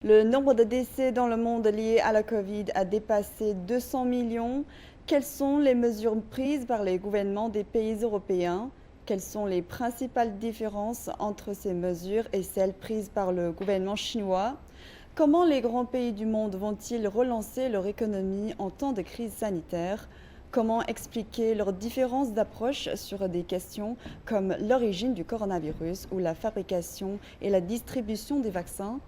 Le nombre de décès dans le monde liés à la Covid a dépassé 200 millions. Quelles sont les mesures prises par les gouvernements des pays européens? Quelles sont les principales différences entre ces mesures et celles prises par le gouvernement chinois? Comment les grands pays du monde vont-ils relancer leur économie en temps de crise sanitaire? Comment expliquer leurs différences d'approche sur des questions comme l'origine du coronavirus ou la fabrication et la distribution des vaccins?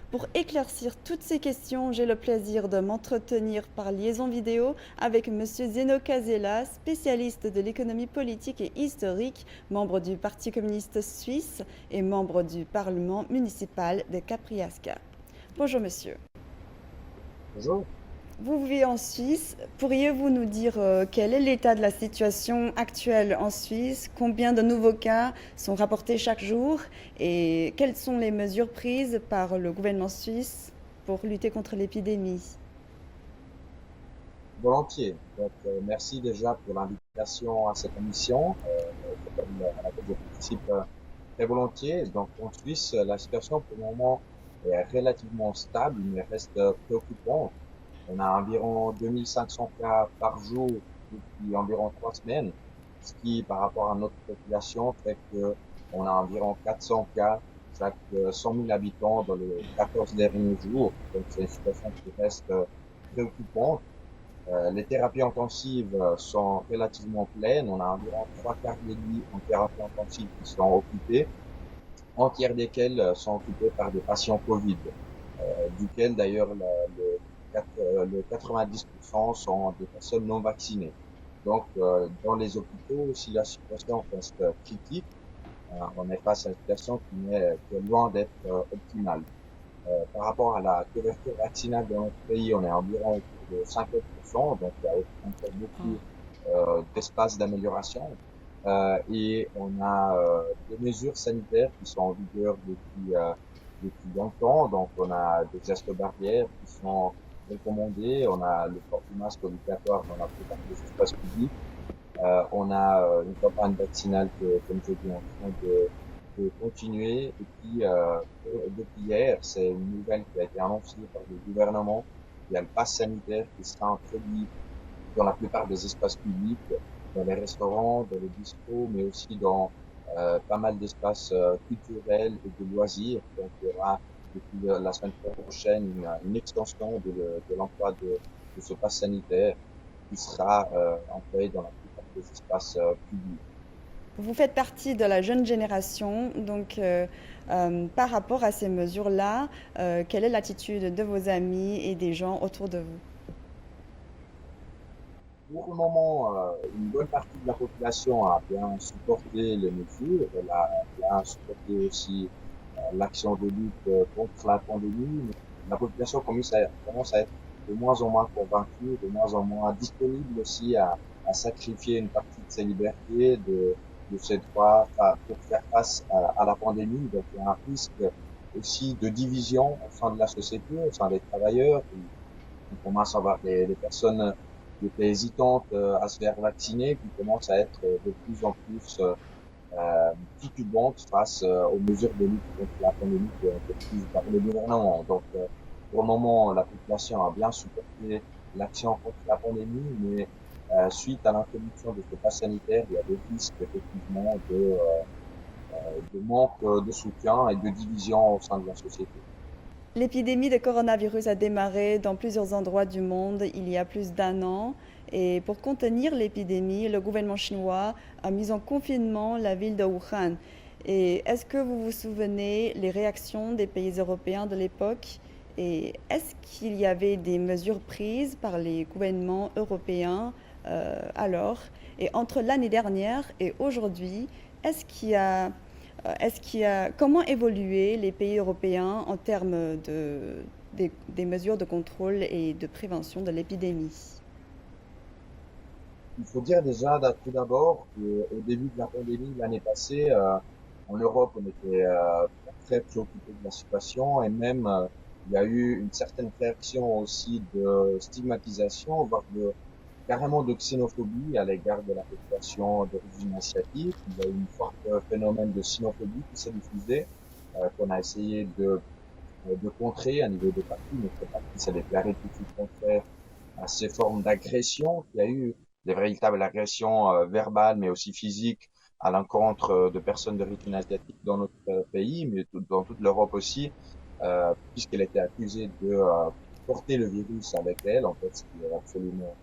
Pour éclaircir toutes ces questions, j'ai le plaisir de m'entretenir par liaison vidéo avec M. Zeno Casella, spécialiste de l'économie politique et historique, membre du Parti communiste suisse et membre du Parlement municipal de Capriasca. Bonjour monsieur. Bonjour. Vous vivez en Suisse. Pourriez-vous nous dire quel est l'état de la situation actuelle en Suisse? Combien de nouveaux cas sont rapportés chaque jour? Et quelles sont les mesures prises par le gouvernement suisse pour lutter contre l'épidémie? Volontiers. Merci déjà pour l'invitation à cette émission, à laquelle je participe très volontiers. Donc, en Suisse, la situation pour le moment est relativement stable, mais reste préoccupante. On a environ 2500 cas par jour depuis environ 3 semaines, ce qui, par rapport à notre population, fait que on a environ 400 cas chaque 100 000 habitants dans les 14 derniers jours. Donc, c'est une situation qui reste préoccupante. Les thérapies intensives sont relativement pleines. On a environ trois quarts de lit en thérapie intensive qui sont occupés, un tiers desquels sont occupés par des patients Covid, duquel d'ailleurs le 90% sont des personnes non vaccinées. Donc, dans les hôpitaux, si la situation reste critique, on est face à une situation qui est loin d'être optimale. Par rapport à la couverture vaccinale dans notre pays, on est environ autour de 50%, donc il y a encore beaucoup d'espace d'amélioration. Et on a des mesures sanitaires qui sont en vigueur depuis longtemps. Donc on a des gestes barrières qui sont recommandés. On a le port du masque obligatoire dans la plupart des espaces publics. On a une campagne vaccinale que, comme je dis, en train de continuer. Et puis, depuis hier, c'est une nouvelle qui a été annoncée par le gouvernement. Il y a le pass sanitaire qui sera introduit dans la plupart des espaces publics, dans les restaurants, dans les bistrots, mais aussi dans pas mal d'espaces culturels et de loisirs. Donc, il y aura depuis la semaine prochaine une extension de l'emploi de ce pass sanitaire qui sera employé dans la plupart des espaces publics. Vous faites partie de la jeune génération, donc par rapport à ces mesures-là, quelle est l'attitude de vos amis et des gens autour de vous? Pour le moment, une bonne partie de la population a bien supporté les mesures. Elle a bien supporté aussi l'action de lutte contre la pandémie. Mais la population commence à être de moins en moins convaincue, de moins en moins disponible aussi à sacrifier une partie de ses libertés, de ses droits pour faire face à la pandémie. Donc, il y a un risque aussi de division au sein de la société, au sein des travailleurs. On commence à avoir des personnes qui étaient hésitantes à se faire vacciner, qui commencent à être de plus en plus titubantes face aux mesures de lutte contre la pandémie qui ont été prises par le gouvernement. Donc, pour le moment, la population a bien supporté l'action contre la pandémie, mais suite à l'introduction de ce pass sanitaire, il y a des risques effectivement de manque de soutien et de division au sein de la société. L'épidémie de coronavirus a démarré dans plusieurs endroits du monde il y a plus d'un an. Et pour contenir l'épidémie, le gouvernement chinois a mis en confinement la ville de Wuhan. Et est-ce que vous vous souvenez les réactions des pays européens de l'époque? Et est-ce qu'il y avait des mesures prises par les gouvernements européens alors? Et entre l'année dernière et aujourd'hui, est-ce qu'il y a comment évoluer les pays européens en termes des mesures de contrôle et de prévention de l'épidémie? Il faut dire déjà tout d'abord qu'au début de la pandémie l'année passée, en Europe, on était très préoccupé de la situation et même il y a eu une certaine réaction aussi de stigmatisation, voire carrément de xénophobie à l'égard de la population d'origine asiatique. Il y a eu une forte phénomène de xénophobie qui s'est diffusé, qu'on a essayé de contrer à niveau des partis. Notre parti s'est déclaré tout de suite contraire à ces formes d'agression. Il y a eu des véritables agressions verbales, mais aussi physiques, à l'encontre de personnes d'origine asiatique dans notre pays, mais dans toute l'Europe aussi, puisqu'elle était accusée de porter le virus avec elle, en fait, ce qui est absolument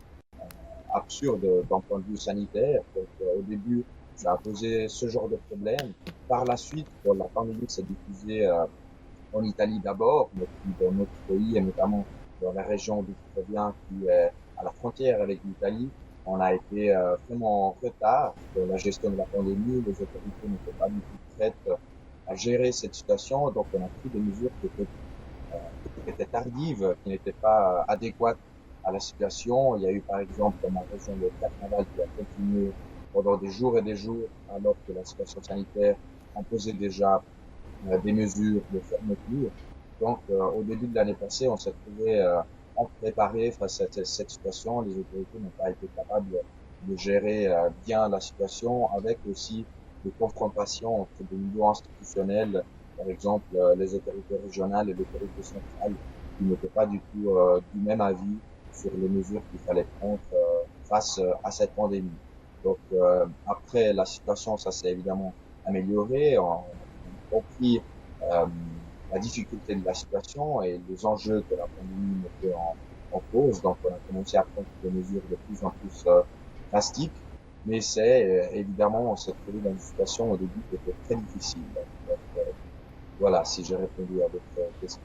absurde d'un point de vue sanitaire. Donc, au début, ça a posé ce genre de problème. Par la suite, quand la pandémie s'est diffusée en Italie d'abord, mais puis dans notre pays, et notamment dans la région d'où je proviens, qui est à la frontière avec l'Italie, on a été vraiment en retard dans la gestion de la pandémie. Les autorités n'étaient pas du tout prêtes à gérer cette situation, donc on a pris des mesures qui étaient tardives, qui n'étaient pas adéquates à la situation. Il y a eu par exemple dans ma région le carnaval qui a continué pendant des jours et des jours, alors que la situation sanitaire imposait déjà des mesures de fermeture. Donc, au début de l'année passée, on s'est trouvé préparé face à cette situation. Les autorités n'ont pas été capables de gérer bien la situation, avec aussi des confrontations entre des niveaux institutionnels, par exemple les autorités régionales et l'autorité centrale, qui n'étaient pas du tout du même avis sur les mesures qu'il fallait prendre face à cette pandémie. Donc, après la situation, ça s'est évidemment amélioré. On a compris euh, la difficulté de la situation et les enjeux que la pandémie mettait en cause. Donc, on a commencé à prendre des mesures de plus en plus drastiques. Mais c'est évidemment, on s'est trouvé dans une situation au début qui était très difficile. Voilà, si j'ai répondu à votre question.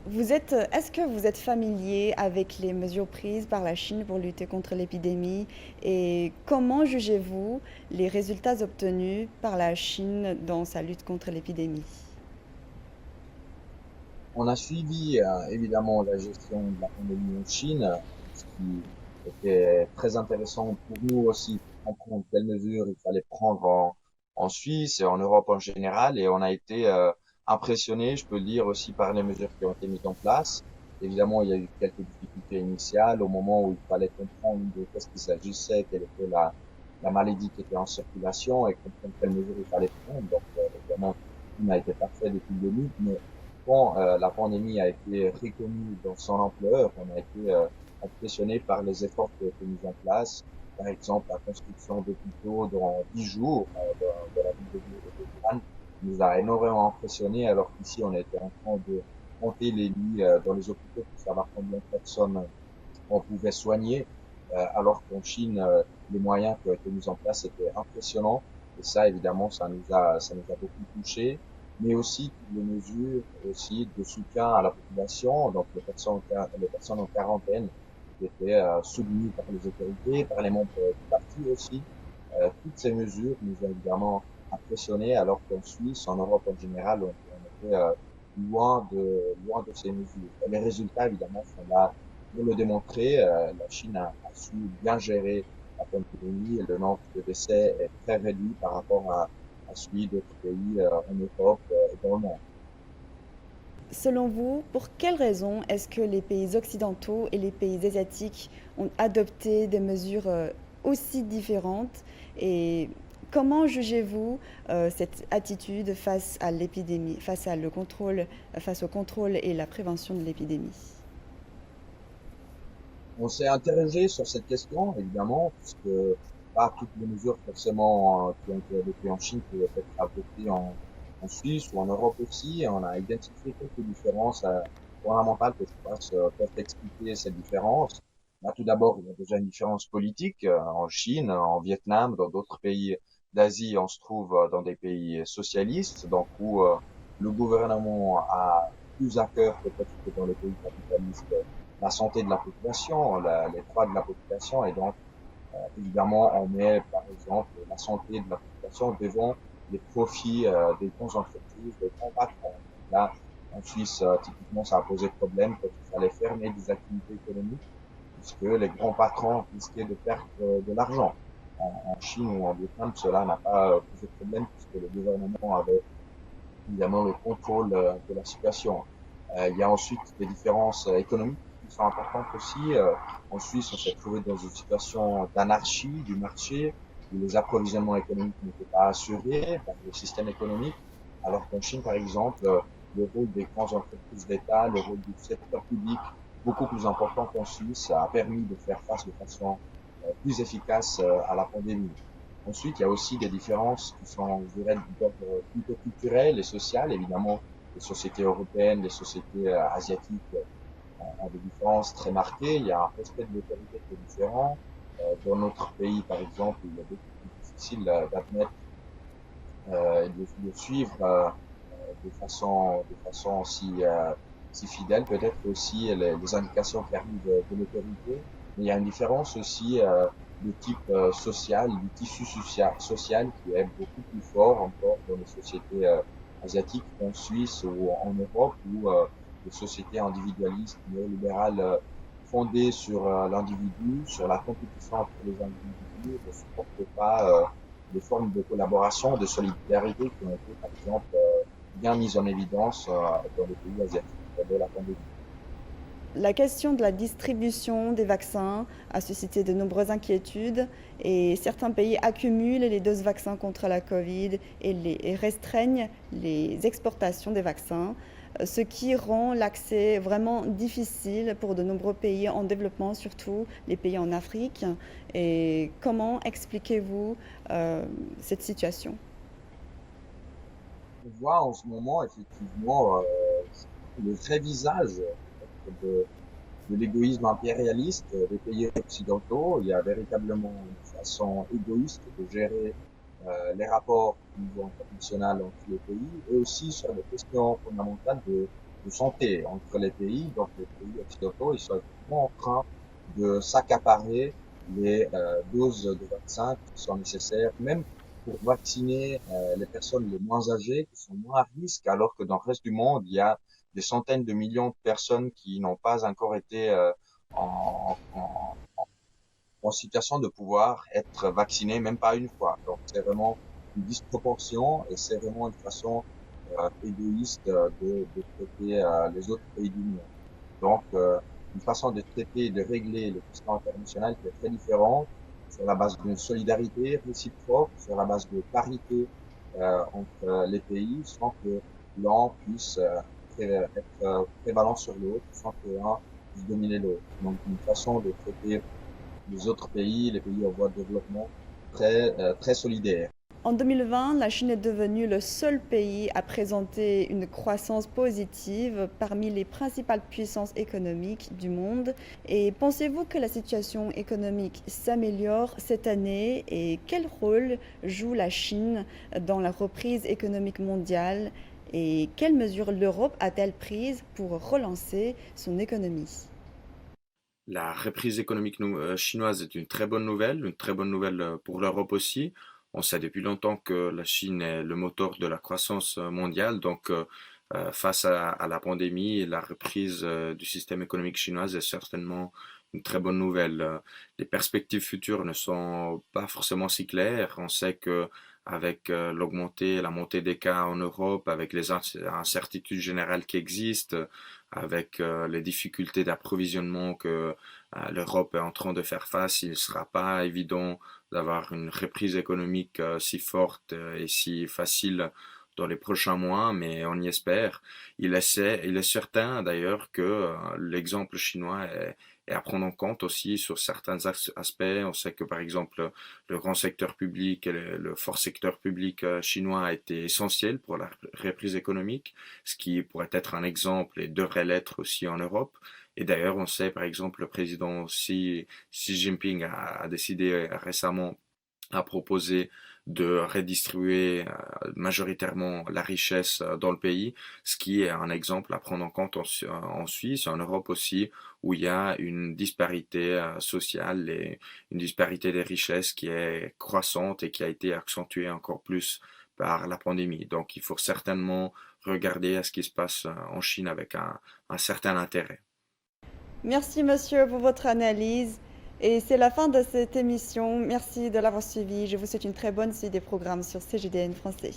Est-ce que vous êtes familier avec les mesures prises par la Chine pour lutter contre l'épidémie et comment jugez-vous les résultats obtenus par la Chine dans sa lutte contre l'épidémie? On a suivi évidemment la gestion de la pandémie en Chine, ce qui était très intéressant pour nous aussi pour comprendre quelles mesures il fallait prendre en Suisse et en Europe en général. Et on a été impressionné, je peux le dire, aussi par les mesures qui ont été mises en place. Évidemment, il y a eu quelques difficultés initiales au moment où il fallait comprendre de qu'est-ce qu'il s'agissait, quelle était la maladie qui était en circulation et comprendre quelles mesures il fallait prendre. Donc, évidemment, tout n'a été parfait depuis le début, mais quand la pandémie a été reconnue dans son ampleur, on a été impressionné par les efforts qui ont été mis en place. Par exemple, la construction d'hôpitaux dans 10 jours dans la ville de Wuhan nous a énormément impressionné, alors qu'ici, on était en train de monter les lits dans les hôpitaux pour savoir combien de personnes on pouvait soigner, alors qu'en Chine, les moyens qui ont été mis en place étaient impressionnants. Et ça, évidemment, ça nous a beaucoup touchés, mais aussi toutes les mesures aussi de soutien à la population, donc les personnes en quarantaine qui étaient soutenues par les autorités, par les membres du parti aussi. Toutes ces mesures nous ont évidemment impressionnés, alors qu'en Suisse, en Europe en général, on était loin de ces mesures. Et les résultats, évidemment, sont là pour le démontrer. La Chine a su bien gérer la pandémie et le nombre de décès est très réduit par rapport à celui d'autres pays en Europe et dans le monde. Selon vous, pour quelles raisons est-ce que les pays occidentaux et les pays asiatiques ont adopté des mesures aussi différentes et comment jugez-vous cette attitude face à l'épidémie, face au contrôle et la prévention de l'épidémie? On s'est interrogé sur cette question, évidemment, puisque pas toutes les mesures forcément qui ont été adoptées en Chine peuvent être adoptées en Suisse ou en Europe aussi. Et on a identifié quelques différences fondamentales que je pense peuvent expliquer ces différences. Bah, tout d'abord, il y a déjà une différence politique en Chine, en Vietnam, dans d'autres pays d'Asie. On se trouve dans des pays socialistes, donc où le gouvernement a plus à cœur peut-être que dans les pays capitalistes la santé de la population, les droits de la population, et donc évidemment on met par exemple la santé de la population devant les profits des grandes entreprises, des grands patrons. Donc là, en Suisse, typiquement, ça a posé problème quand il fallait fermer des activités économiques, puisque les grands patrons risquaient de perdre de l'argent. En Chine ou en Vietnam, cela n'a pas posé problème, puisque le gouvernement avait évidemment le contrôle de la situation. Il y a ensuite des différences économiques qui sont importantes aussi. En Suisse, on s'est trouvé dans une situation d'anarchie du marché où les approvisionnements économiques n'étaient pas assurés par le système économique, alors qu'en Chine, par exemple, le rôle des grandes entreprises d'État, le rôle du secteur public, beaucoup plus important qu'en Suisse, a permis de faire face de façon plus efficace à la pandémie. Ensuite, il y a aussi des différences qui sont, je dirais, d'ordre plutôt culturel et social. Évidemment, les sociétés européennes, les sociétés asiatiques ont des différences très marquées. Il y a un respect de l'autorité qui est différent. Dans notre pays, par exemple, il est beaucoup plus difficile d'admettre de suivre de façon si fidèle, peut-être aussi les indications qui arrivent de l'autorité. Mais il y a une différence aussi de type social, du tissu social qui est beaucoup plus fort encore dans les sociétés asiatiques qu'en Suisse ou en Europe, où les sociétés individualistes, néolibérales, fondées sur l'individu, sur la compétition entre les individus, ne supportent pas des formes de collaboration, de solidarité qui ont été, par exemple, bien mises en évidence dans les pays asiatiques de la pandémie. La question de la distribution des vaccins a suscité de nombreuses inquiétudes et certains pays accumulent les doses vaccins contre la Covid et restreignent les exportations des vaccins, ce qui rend l'accès vraiment difficile pour de nombreux pays en développement, surtout les pays en Afrique. Et comment expliquez-vous cette situation? On voit en ce moment effectivement le vrai visage de, de l'égoïsme impérialiste des pays occidentaux. Il y a véritablement une façon égoïste de gérer les rapports au niveau international entre les pays et aussi sur les questions fondamentales de santé entre les pays. Donc les pays occidentaux, ils sont vraiment en train de s'accaparer les doses de vaccins qui sont nécessaires, même pour vacciner les personnes les moins âgées, qui sont moins à risque, alors que dans le reste du monde, il y a des centaines de millions de personnes qui n'ont pas encore été en, en, en situation de pouvoir être vaccinées, même pas une fois. Donc c'est vraiment une disproportion et c'est vraiment une façon égoïste de traiter les autres pays du monde. Donc une façon de traiter et de régler les questions internationales qui est très différente sur la base d'une solidarité réciproque, sur la base de parité entre les pays, sans que l'un puisse être prévalent sur l'autre, sans que l'un puisse dominer l'autre. Donc une façon de traiter les autres pays, les pays en voie de développement, très solidaires. En 2020, la Chine est devenue le seul pays à présenter une croissance positive parmi les principales puissances économiques du monde. Et pensez-vous que la situation économique s'améliore cette année et quel rôle joue la Chine dans la reprise économique mondiale et quelles mesures l'Europe a-t-elle prises pour relancer son économie? La reprise économique chinoise est une très bonne nouvelle pour l'Europe aussi. On sait depuis longtemps que la Chine est le moteur de la croissance mondiale, donc face à la pandémie, la reprise du système économique chinois est certainement une très bonne nouvelle. Les perspectives futures ne sont pas forcément si claires. On sait que avec la montée des cas en Europe, avec les incertitudes générales qui existent, avec les difficultés d'approvisionnement que l'Europe est en train de faire face, il ne sera pas évident d'avoir une reprise économique si forte et si facile dans les prochains mois, mais on y espère. Il est certain d'ailleurs que l'exemple chinois est à prendre en compte aussi sur certains aspects. On sait que par exemple le grand secteur public et le fort secteur public chinois a été essentiel pour la reprise économique, ce qui pourrait être un exemple et devrait l'être aussi en Europe. Et d'ailleurs, on sait par exemple le président Xi Jinping a décidé récemment a proposé de redistribuer majoritairement la richesse dans le pays, ce qui est un exemple à prendre en compte en Suisse, en Europe aussi, où il y a une disparité sociale et une disparité des richesses qui est croissante et qui a été accentuée encore plus par la pandémie. Donc il faut certainement regarder à ce qui se passe en Chine avec un certain intérêt. Merci monsieur pour votre analyse. Et c'est la fin de cette émission. Merci de l'avoir suivi. Je vous souhaite une très bonne suite des programmes sur CGDN français.